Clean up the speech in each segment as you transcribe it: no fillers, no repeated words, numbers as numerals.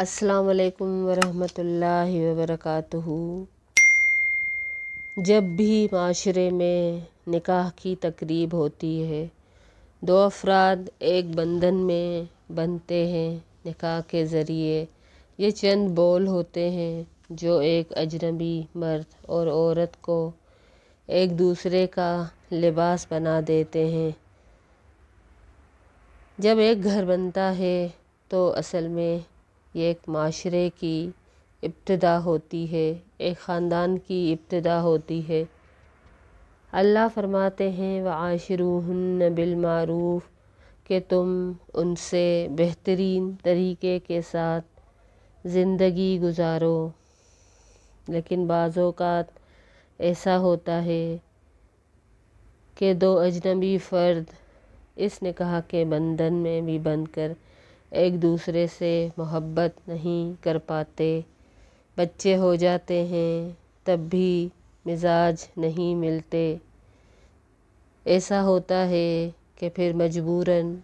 السلام علیکم ورحمۃ اللہ وبرکاتہ۔ جب بھی معاشرے میں نکاح کی تقریب ہوتی ہے، دو افراد ایک بندھن میں بندھتے ہیں نکاح کے ذریعے۔ یہ چند بول ہوتے ہیں جو ایک اجنبی مرد اور عورت کو ایک دوسرے کا لباس بنا دیتے ہیں۔ جب ایک گھر بنتا ہے تو اصل میں یہ ایک معاشرے کی ابتدا ہوتی ہے، ایک خاندان کی ابتدا ہوتی ہے۔ اللہ فرماتے ہیں وَعَاشِرُوهُنَّ بِالْمَعْرُوفِ کہ تم ان سے بہترین طریقے کے ساتھ زندگی گزارو۔ لیکن بعض اوقات ایسا ہوتا ہے کہ دو اجنبی فرد اس نکاح کے بندھن میں بھی بندھ کر ایک دوسرے سے محبت نہیں کر پاتے، بچے ہو جاتے ہیں تب بھی مزاج نہیں ملتے۔ ایسا ہوتا ہے کہ پھر مجبوراً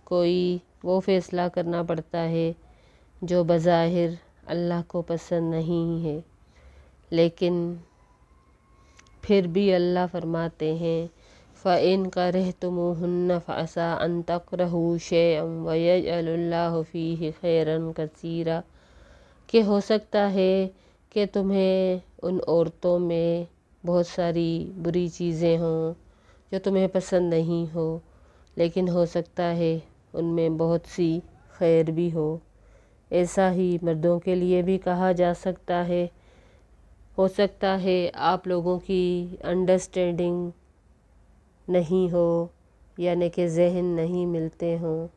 کوئی وہ فیصلہ کرنا پڑتا ہے جو بظاہر اللہ کو پسند نہیں ہے، لیکن پھر بھی اللہ فرماتے ہیں فَإِن كَرِهْتُمُوهُنَّ فَعَسَىٰ أَن تَكْرَهُوا شَيْئًا وَيَجْعَلُ اللَّهُ فِيهِ خَيْرًا كَثِيرًا کہ ہو سکتا ہے کہ تمہیں ان عورتوں میں بہت ساری بری چیزیں ہوں جو تمہیں پسند نہیں ہو، لیکن ہو سکتا ہے ان میں بہت سی خیر بھی ہو۔ ایسا ہی مردوں کے لیے بھی کہا جا سکتا ہے۔ ہو سکتا ہے آپ لوگوں کی انڈرسٹینڈنگ نہیں ہو، یعنی کہ ذہن نہیں ملتے ہوں،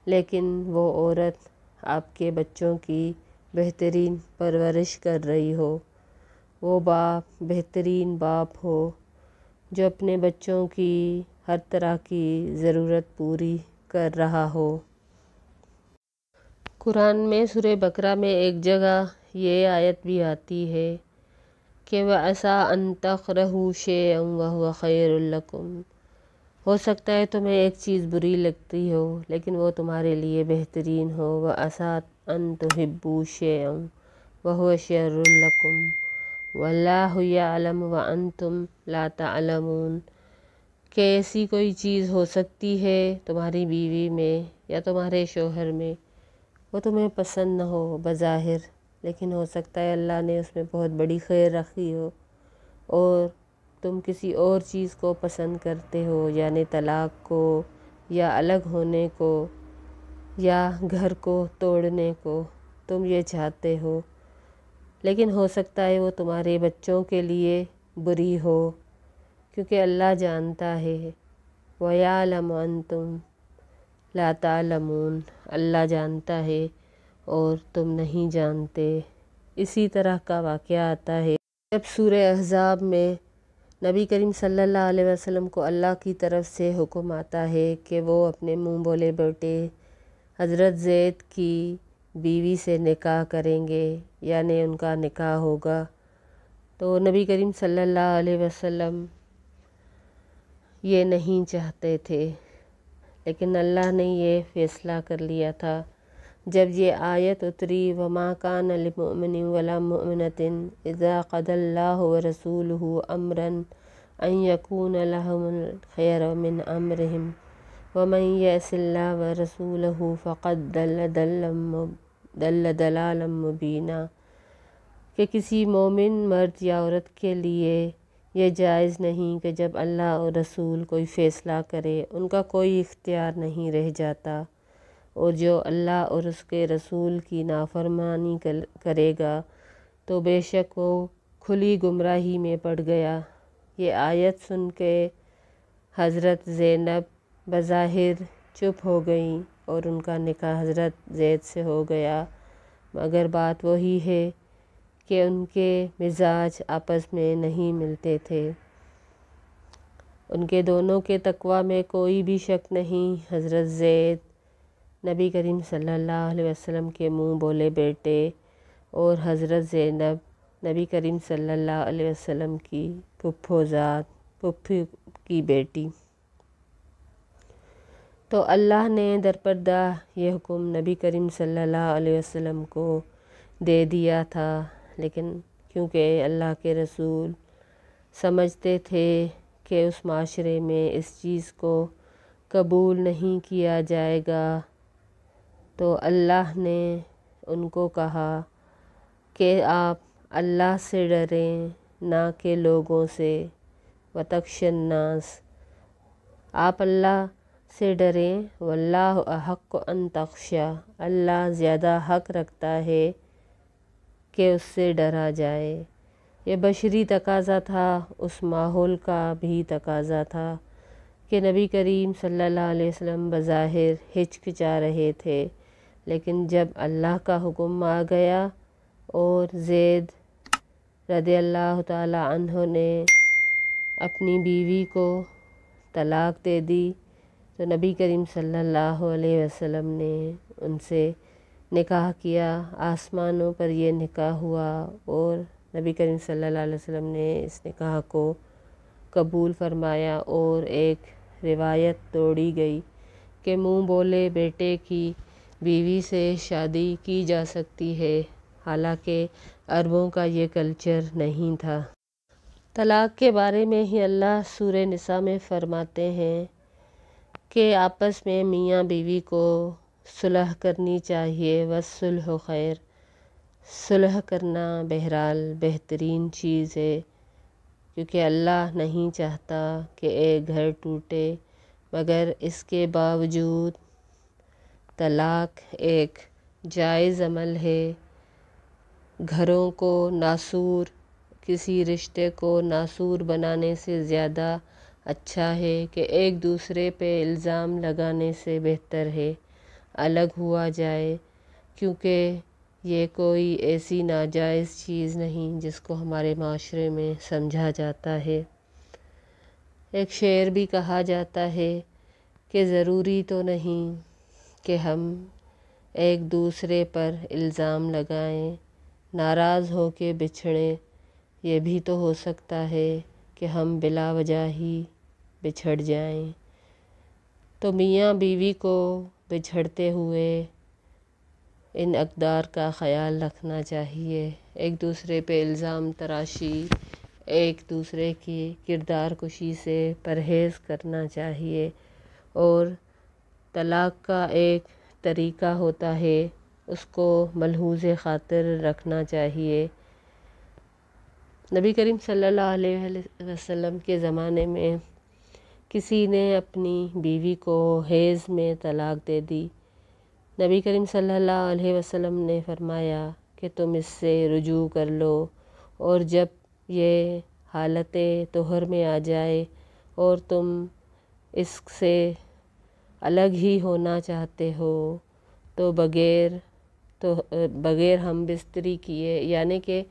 لیکن وہ عورت آپ کے بچوں کی بہترین پرورش کر رہی ہو، وہ باپ بہترین باپ ہو جو اپنے بچوں کی ہر طرح کی ضرورت پوری کر رہا ہو۔ قرآن میں سورہ بقرہ میں ایک جگہ یہ آیت بھی آتی ہے کہ وَعَسَىٰ أَن تَكْرَهُوا شَيْئًا وَهُوَ خَيْرٌ لَكُمْ ہو سکتا ہے تمہیں ایک چیز بری لگتی ہو لیکن وہ تمہارے لیے بہترین ہو۔ وَعَسَىٰ أَن تُحِبُّوا شَيْئًا وَهُوَ شَرٌّ لَكُمْ وَاللَّهُ يَعْلَمُ وَأَنْتُمْ لَا تَعْلَمُونَ کہ ایسی کوئی چیز ہو سکتی ہے تمہاری بیوی میں یا تمہارے شوہر میں، وہ تمہیں پسند نہ ہو بظاہر، لیکن ہو سکتا ہے اللہ نے اس میں بہت بڑی خیر رکھی ہو اور تم کسی اور چیز کو پسند کرتے ہو، یعنی طلاق کو یا الگ ہونے کو یا گھر کو توڑنے کو تم یہ چاہتے ہو، لیکن ہو سکتا ہے وہ تمہارے بچوں کے لیے بری ہو، کیونکہ اللہ جانتا ہے وَيَعْلَمُ وَأَنْتُمْ لَا تَعْلَمُونَ اللہ جانتا ہے اور تم نہیں جانتے۔ اسی طرح کا واقعہ آتا ہے جب سورہ احزاب میں نبی کریم صلی اللہ علیہ وسلم کو اللہ کی طرف سے حکم آتا ہے کہ وہ اپنے منہ بولے بیٹے حضرت زید کی بیوی سے نکاح کریں گے، یعنی ان کا نکاح ہوگا، تو نبی کریم صلی اللہ علیہ وسلم یہ نہیں چاہتے تھے، لیکن اللہ نے یہ فیصلہ کر لیا تھا۔ جب یہ آیت اتری وَمَا كَانَ لِمُؤْمِنٍ وَلَا مُؤْمِنَةٍ إِذَا قَضَى اللَّهُ وَرَسُولُهُ أَمْرًا أَن يَكُونَ لَهُمُ الْخِيَرَةُ مِنْ أَمْرِهِمْ وَمَن يَعْصِ اللَّهَ وَرَسُولَهُ فَقَدْ ضَلَّ ضَلَالًا مُبِينًا کہ کسی مومن مرد یا عورت کے لیے یہ جائز نہیں کہ جب اللہ اور رسول کوئی فیصلہ کرے ان کا کوئی اختیار نہیں رہ جاتا، اور جو اللہ اور اس کے رسول کی نافرمانی کرے گا تو بے شک وہ کھلی گمراہی میں پڑ گیا۔ یہ آیت سن کے حضرت زینب بظاہر چپ ہو گئیں اور ان کا نکاح حضرت زید سے ہو گیا، مگر بات وہی ہے کہ ان کے مزاج آپس میں نہیں ملتے تھے۔ ان کے دونوں کے تقویٰ میں کوئی بھی شک نہیں۔ حضرت زید نبی کریم صلی اللہ علیہ وسلم کے منہ بولے بیٹے اور حضرت زینب نبی کریم صلی اللہ علیہ وسلم کی پھپھو کی بیٹی۔ تو اللہ نے درپردہ یہ حکم نبی کریم صلی اللہ علیہ وسلم کو دے دیا تھا، لیکن کیونکہ اللہ کے رسول سمجھتے تھے کہ اس معاشرے میں اس چیز کو قبول نہیں کیا جائے گا، تو اللہ نے ان کو کہا کہ آپ اللہ سے ڈریں نہ کہ لوگوں سے، وَتَخْشَوْا النَّاسَ، آپ اللہ سے ڈریں، وَاللَّهُ أَحَقُّ أَن تَخْشَوْا، اللہ زیادہ حق رکھتا ہے کہ اس سے ڈرا جائے۔ یہ بشری تقاضا تھا، اس ماحول کا بھی تقاضا تھا کہ نبی کریم صلی اللہ علیہ وسلم بظاہر ہچکچا رہے تھے، لیکن جب اللہ کا حکم آ گیا اور زید رضی اللہ تعالی عنہ نے اپنی بیوی کو طلاق دے دی، تو نبی کریم صلی اللہ علیہ وسلم نے ان سے نکاح کیا، آسمانوں پر یہ نکاح ہوا اور نبی کریم صلی اللہ علیہ وسلم نے اس نکاح کو قبول فرمایا، اور ایک روایت توڑی گئی کہ منہ بولے بیٹے کی بیوی سے شادی کی جا سکتی ہے، حالانکہ عربوں کا یہ کلچر نہیں تھا۔ طلاق کے بارے میں ہی اللہ سورہ نساء میں فرماتے ہیں کہ آپس میں میاں بیوی کو صلح کرنی چاہیے، والصلح خیر، صلح کرنا بہرحال بہترین چیز ہے، کیونکہ اللہ نہیں چاہتا کہ ایک گھر ٹوٹے، مگر اس کے باوجود طلاق ایک جائز عمل ہے۔ گھروں کو ناسور، کسی رشتے کو ناسور بنانے سے زیادہ اچھا ہے کہ ایک دوسرے پہ الزام لگانے سے بہتر ہے الگ ہوا جائے، کیونکہ یہ کوئی ایسی ناجائز چیز نہیں جس کو ہمارے معاشرے میں سمجھا جاتا ہے۔ ایک شعر بھی کہا جاتا ہے کہ ضروری تو نہیں کہ ہم ایک دوسرے پر الزام لگائیں، ناراض ہو کے بچھڑیں، یہ بھی تو ہو سکتا ہے کہ ہم بلا وجہ ہی بچھڑ جائیں۔ تو میاں بیوی کو بچھڑتے ہوئے ان اقدار کا خیال رکھنا چاہیے، ایک دوسرے پہ الزام تراشی، ایک دوسرے کی کردار کشی سے پرہیز کرنا چاہیے، اور طلاق کا ایک طریقہ ہوتا ہے، اس کو ملحوظ خاطر رکھنا چاہیے۔ نبی کریم صلی اللہ علیہ وسلم کے زمانے میں کسی نے اپنی بیوی کو حیض میں طلاق دے دی، نبی کریم صلی اللہ علیہ وسلم نے فرمایا کہ تم اس سے رجوع کر لو، اور جب یہ حالت طہر میں آ جائے اور تم اس سے الگ ہی ہونا چاہتے ہو تو بغیر ہم بستری کیے، یعنی کہ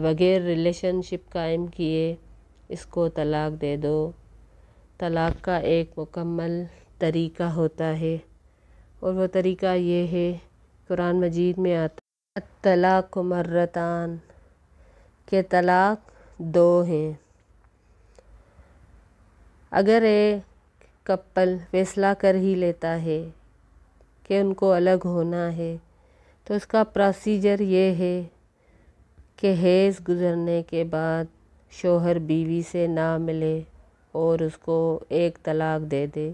بغیر ریلیشن شپ قائم کیے اس کو طلاق دے دو۔ طلاق کا ایک مکمل طریقہ ہوتا ہے، اور وہ طریقہ یہ ہے، قرآن مجید میں آتا ہے الطلاق مرتان، کہ طلاق دو ہیں۔ اگر ایک کپل فیصلہ کر ہی لیتا ہے کہ ان کو الگ ہونا ہے، تو اس کا پروسیجر یہ ہے کہ حیض گزرنے کے بعد شوہر بیوی سے نہ ملے اور اس کو ایک طلاق دے دے،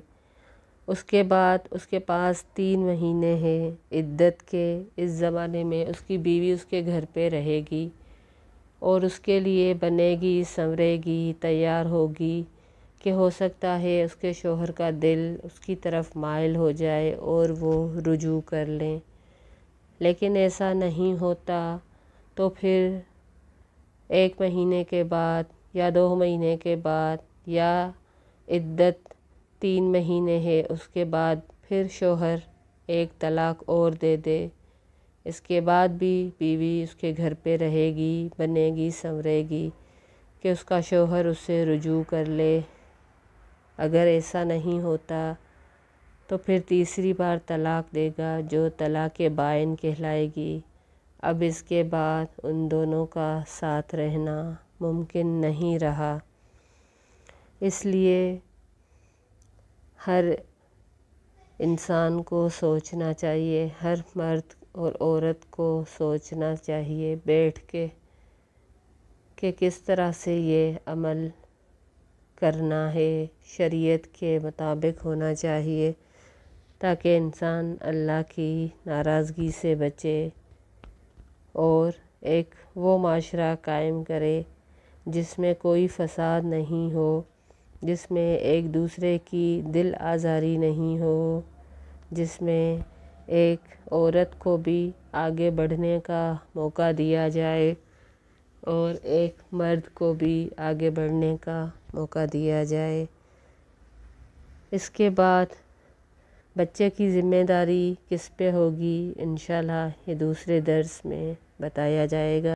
اس کے بعد اس کے پاس 3 مہینے ہیں عدت کے، اس زمانے میں اس کی بیوی اس کے گھر پہ رہے گی اور اس کے لیے بنے گی، سنورے گی، تیار ہوگی، کہ ہو سکتا ہے اس کے شوہر کا دل اس کی طرف مائل ہو جائے اور وہ رجوع کر لیں، لیکن ایسا نہیں ہوتا تو پھر 1 مہینے کے بعد یا 2 مہینے کے بعد، یا عدت 3 مہینے ہے اس کے بعد پھر شوہر ایک طلاق اور دے دے، اس کے بعد بھی بیوی اس کے گھر پہ رہے گی، بنے گی، سنورے گی، کہ اس کا شوہر اس سے رجوع کر لے۔ اگر ایسا نہیں ہوتا تو پھر تیسری بار طلاق دے گا جو طلاق بائن کہلائے گی۔ اب اس کے بعد ان دونوں کا ساتھ رہنا ممکن نہیں رہا، اس لیے ہر انسان کو سوچنا چاہیے، ہر مرد اور عورت کو سوچنا چاہیے بیٹھ کے کہ کس طرح سے یہ عمل کرنا ہے، شریعت کے مطابق ہونا چاہیے تاکہ انسان اللہ کی ناراضگی سے بچے اور ایک وہ معاشرہ قائم کرے جس میں کوئی فساد نہیں ہو، جس میں ایک دوسرے کی دل آزاری نہیں ہو، جس میں ایک عورت کو بھی آگے بڑھنے کا موقع دیا جائے اور ایک مرد کو بھی آگے بڑھنے کا موقع دیا جائے۔ اس کے بعد بچے کی ذمہ داری کس پہ ہوگی انشاءاللہ یہ دوسرے درس میں بتایا جائے گا۔